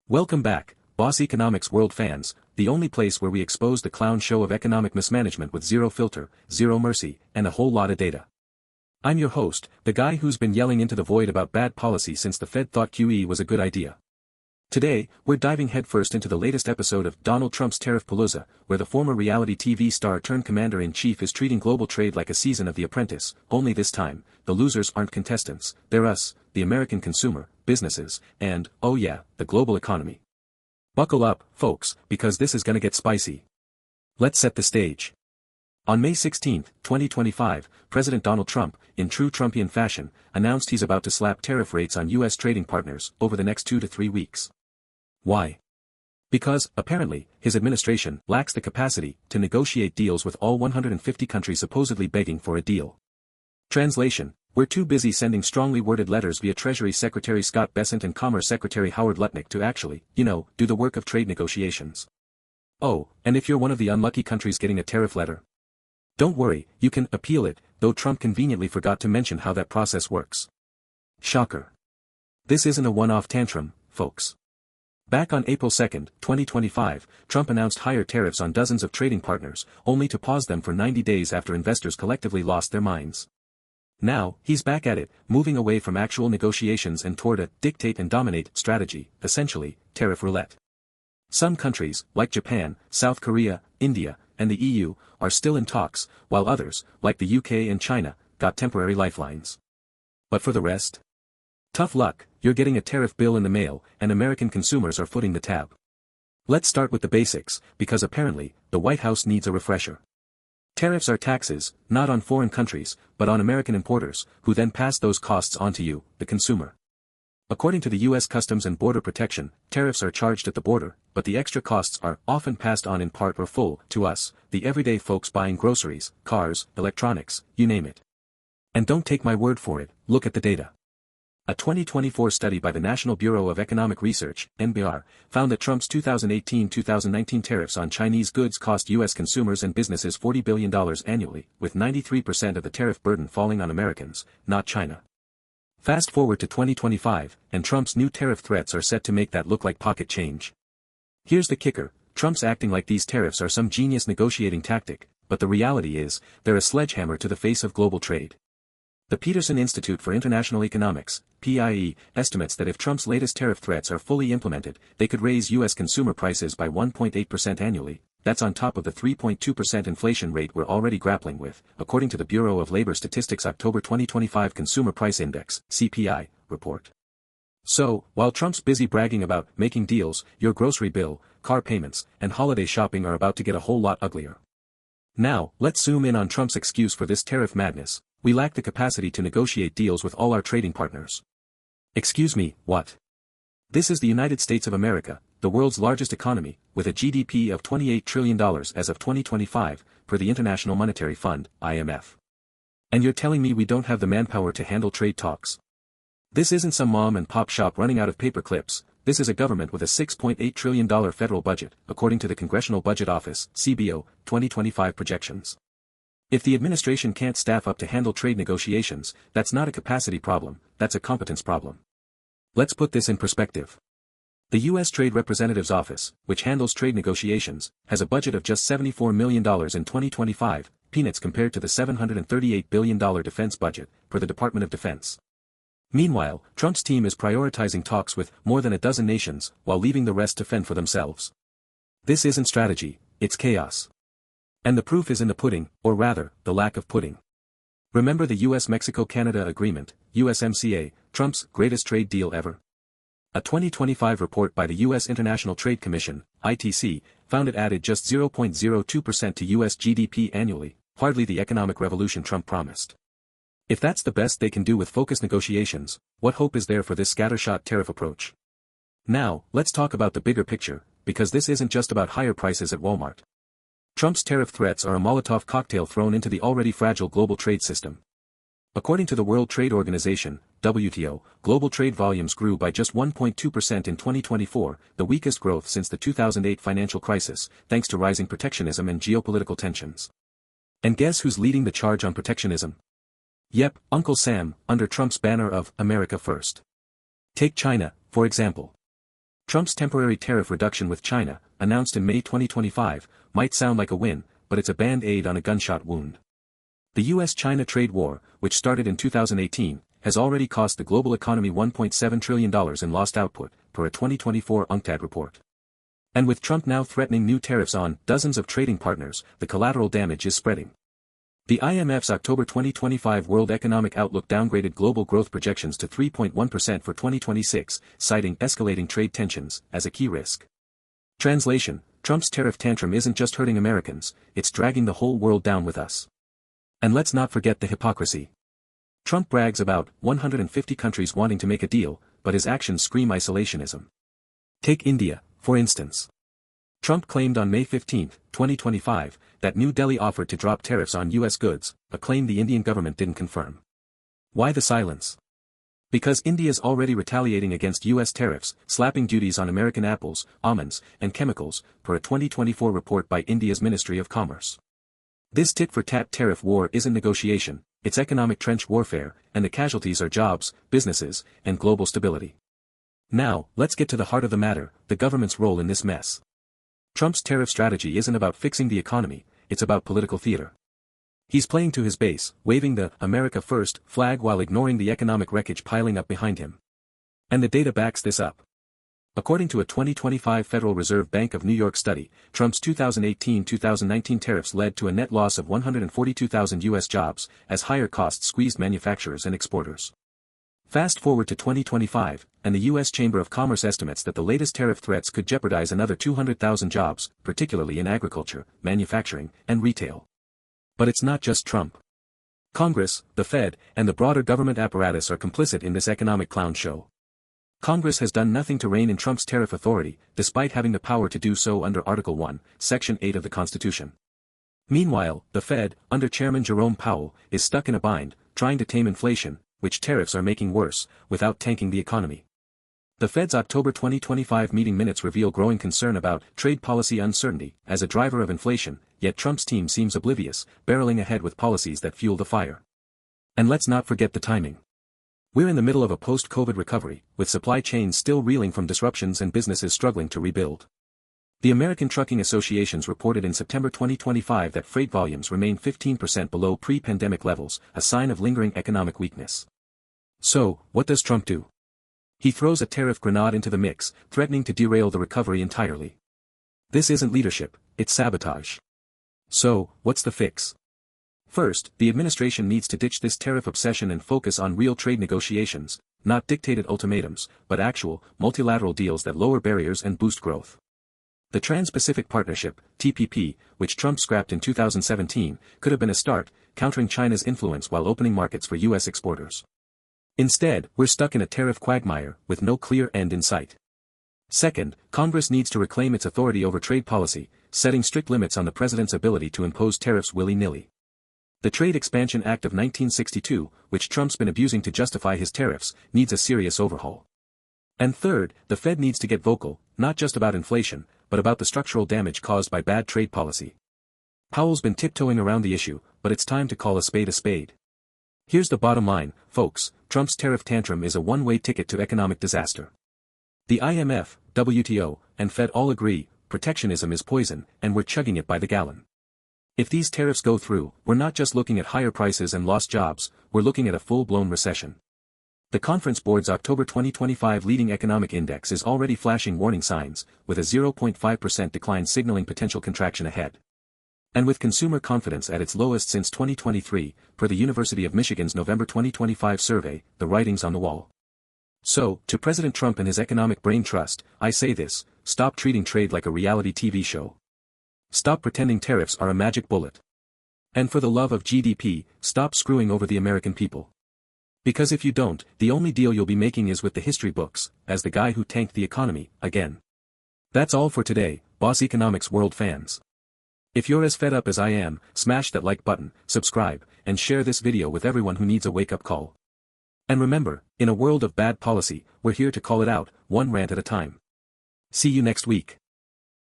Welcome back, Boss Economics World fans, the only place where we expose the clown show of economic mismanagement with zero filter, zero mercy, and a whole lot of data. I'm your host, the guy who's been yelling into the void about bad policy since the Fed thought QE was a good idea. Today, we're diving headfirst into the latest episode of Donald Trump's Tariff-palooza, where the former reality TV star turned commander-in-chief is treating global trade like a season of The Apprentice, only this time, the losers aren't contestants, they're us, the American consumer, businesses, and, oh yeah, the global economy. Buckle up, folks, because this is gonna get spicy. Let's set the stage. On May 16, 2025, President Donald Trump, in true Trumpian fashion, announced he's about to slap tariff rates on U.S. trading partners over the next 2 to 3 weeks. Why? Because, apparently, his administration lacks the capacity to negotiate deals with all 150 countries supposedly begging for a deal. Translation: we're too busy sending strongly worded letters via Treasury Secretary Scott Bessent and Commerce Secretary Howard Lutnick to actually, do the work of trade negotiations. Oh, and if you're one of the unlucky countries getting a tariff letter, don't worry, you can appeal it, though Trump conveniently forgot to mention how that process works. Shocker. This isn't a one-off tantrum, folks. Back on April 2, 2025, Trump announced higher tariffs on dozens of trading partners, only to pause them for 90 days after investors collectively lost their minds. Now, he's back at it, moving away from actual negotiations and toward a dictate and dominate strategy, essentially, tariff roulette. Some countries, like Japan, South Korea, India, and the EU, are still in talks, while others, like the UK and China, got temporary lifelines. But for the rest? Tough luck, you're getting a tariff bill in the mail, and American consumers are footing the tab. Let's start with the basics, because apparently, the White House needs a refresher. Tariffs are taxes, not on foreign countries, but on American importers, who then pass those costs on to you, the consumer. According to the U.S. Customs and Border Protection, tariffs are charged at the border, but the extra costs are often passed on in part or full to us, the everyday folks buying groceries, cars, electronics, you name it. And don't take my word for it, look at the data. A 2024 study by the National Bureau of Economic Research, NBR, found that Trump's 2018-2019 tariffs on Chinese goods cost U.S. consumers and businesses $40 billion annually, with 93% of the tariff burden falling on Americans, not China. Fast forward to 2025, and Trump's new tariff threats are set to make that look like pocket change. Here's the kicker: Trump's acting like these tariffs are some genius negotiating tactic, but the reality is, they're a sledgehammer to the face of global trade. The Peterson Institute for International Economics, PIE, estimates that if Trump's latest tariff threats are fully implemented, they could raise U.S. consumer prices by 1.8% annually. That's on top of the 3.2% inflation rate we're already grappling with, according to the Bureau of Labor Statistics October 2025 Consumer Price Index, CPI, report. So, while Trump's busy bragging about making deals, your grocery bill, car payments, and holiday shopping are about to get a whole lot uglier. Now, let's zoom in on Trump's excuse for this tariff madness: we lack the capacity to negotiate deals with all our trading partners. Excuse me, what? This is the United States of America, the world's largest economy, with a GDP of $28 trillion as of 2025, per the International Monetary Fund, IMF. And you're telling me we don't have the manpower to handle trade talks? This isn't some mom and pop shop running out of paper clips, this is a government with a $6.8 trillion federal budget, according to the Congressional Budget Office, CBO, 2025 projections. If the administration can't staff up to handle trade negotiations, that's not a capacity problem, that's a competence problem. Let's put this in perspective. The U.S. Trade Representative's Office, which handles trade negotiations, has a budget of just $74 million in 2025, peanuts compared to the $738 billion defense budget, per the Department of Defense. Meanwhile, Trump's team is prioritizing talks with more than a dozen nations, while leaving the rest to fend for themselves. This isn't strategy, it's chaos. And the proof is in the pudding, or rather, the lack of pudding. Remember the U.S.-Mexico-Canada Agreement, USMCA, Trump's greatest trade deal ever? A 2025 report by the U.S. International Trade Commission, ITC, found it added just 0.02% to U.S. GDP annually, hardly the economic revolution Trump promised. If that's the best they can do with focused negotiations, what hope is there for this scattershot tariff approach? Now, let's talk about the bigger picture, because this isn't just about higher prices at Walmart. Trump's tariff threats are a Molotov cocktail thrown into the already fragile global trade system. According to the World Trade Organization, WTO, global trade volumes grew by just 1.2% in 2024, the weakest growth since the 2008 financial crisis, thanks to rising protectionism and geopolitical tensions. And guess who's leading the charge on protectionism? Yep, Uncle Sam, under Trump's banner of America First. Take China, for example. Trump's temporary tariff reduction with China, announced in May 2025, might sound like a win, but it's a band-aid on a gunshot wound. The US-China trade war, which started in 2018, has already cost the global economy $1.7 trillion in lost output, per a 2024 UNCTAD report. And with Trump now threatening new tariffs on dozens of trading partners, the collateral damage is spreading. The IMF's October 2025 World Economic Outlook downgraded global growth projections to 3.1% for 2026, citing escalating trade tensions as a key risk. Translation: Trump's tariff tantrum isn't just hurting Americans, it's dragging the whole world down with us. And let's not forget the hypocrisy. Trump brags about 150 countries wanting to make a deal, but his actions scream isolationism. Take India, for instance. Trump claimed on May 15, 2025, that New Delhi offered to drop tariffs on U.S. goods, a claim the Indian government didn't confirm. Why the silence? Because India's already retaliating against U.S. tariffs, slapping duties on American apples, almonds, and chemicals, per a 2024 report by India's Ministry of Commerce. This tit-for-tat tariff war isn't negotiation, it's economic trench warfare, and the casualties are jobs, businesses, and global stability. Now, let's get to the heart of the matter, the government's role in this mess. Trump's tariff strategy isn't about fixing the economy, it's about political theater. He's playing to his base, waving the "America First" flag while ignoring the economic wreckage piling up behind him. And the data backs this up. According to a 2025 Federal Reserve Bank of New York study, Trump's 2018-2019 tariffs led to a net loss of 142,000 U.S. jobs, as higher costs squeezed manufacturers and exporters. Fast forward to 2025, and the U.S. Chamber of Commerce estimates that the latest tariff threats could jeopardize another 200,000 jobs, particularly in agriculture, manufacturing, and retail. But it's not just Trump. Congress, the Fed, and the broader government apparatus are complicit in this economic clown show. Congress has done nothing to rein in Trump's tariff authority, despite having the power to do so under Article 1, Section 8 of the Constitution. Meanwhile, the Fed, under Chairman Jerome Powell, is stuck in a bind, trying to tame inflation, which tariffs are making worse, without tanking the economy. The Fed's October 2025 meeting minutes reveal growing concern about trade policy uncertainty as a driver of inflation, yet Trump's team seems oblivious, barreling ahead with policies that fuel the fire. And let's not forget the timing. We're in the middle of a post-COVID recovery, with supply chains still reeling from disruptions and businesses struggling to rebuild. The American Trucking Associations reported in September 2025 that freight volumes remain 15% below pre-pandemic levels, a sign of lingering economic weakness. So, what does Trump do? He throws a tariff grenade into the mix, threatening to derail the recovery entirely. This isn't leadership, it's sabotage. So, what's the fix? First, the administration needs to ditch this tariff obsession and focus on real trade negotiations, not dictated ultimatums, but actual, multilateral deals that lower barriers and boost growth. The Trans-Pacific Partnership, TPP, which Trump scrapped in 2017, could have been a start, countering China's influence while opening markets for U.S. exporters. Instead, we're stuck in a tariff quagmire, with no clear end in sight. Second, Congress needs to reclaim its authority over trade policy, setting strict limits on the president's ability to impose tariffs willy-nilly. The Trade Expansion Act of 1962, which Trump's been abusing to justify his tariffs, needs a serious overhaul. And third, the Fed needs to get vocal, not just about inflation, but about the structural damage caused by bad trade policy. Powell's been tiptoeing around the issue, but it's time to call a spade a spade. Here's the bottom line, folks, Trump's tariff tantrum is a one-way ticket to economic disaster. The IMF, WTO, and Fed all agree, protectionism is poison, and we're chugging it by the gallon. If these tariffs go through, we're not just looking at higher prices and lost jobs, we're looking at a full-blown recession. The Conference Board's October 2025 Leading Economic Index is already flashing warning signs, with a 0.5% decline signaling potential contraction ahead. And with consumer confidence at its lowest since 2023, per the University of Michigan's November 2025 survey, the writing's on the wall. So, to President Trump and his economic brain trust, I say this: stop treating trade like a reality TV show. Stop pretending tariffs are a magic bullet. And for the love of GDP, stop screwing over the American people. Because if you don't, the only deal you'll be making is with the history books, as the guy who tanked the economy, again. That's all for today, Boss Economics World fans. If you're as fed up as I am, smash that like button, subscribe, and share this video with everyone who needs a wake-up call. And remember, in a world of bad policy, we're here to call it out, one rant at a time. See you next week.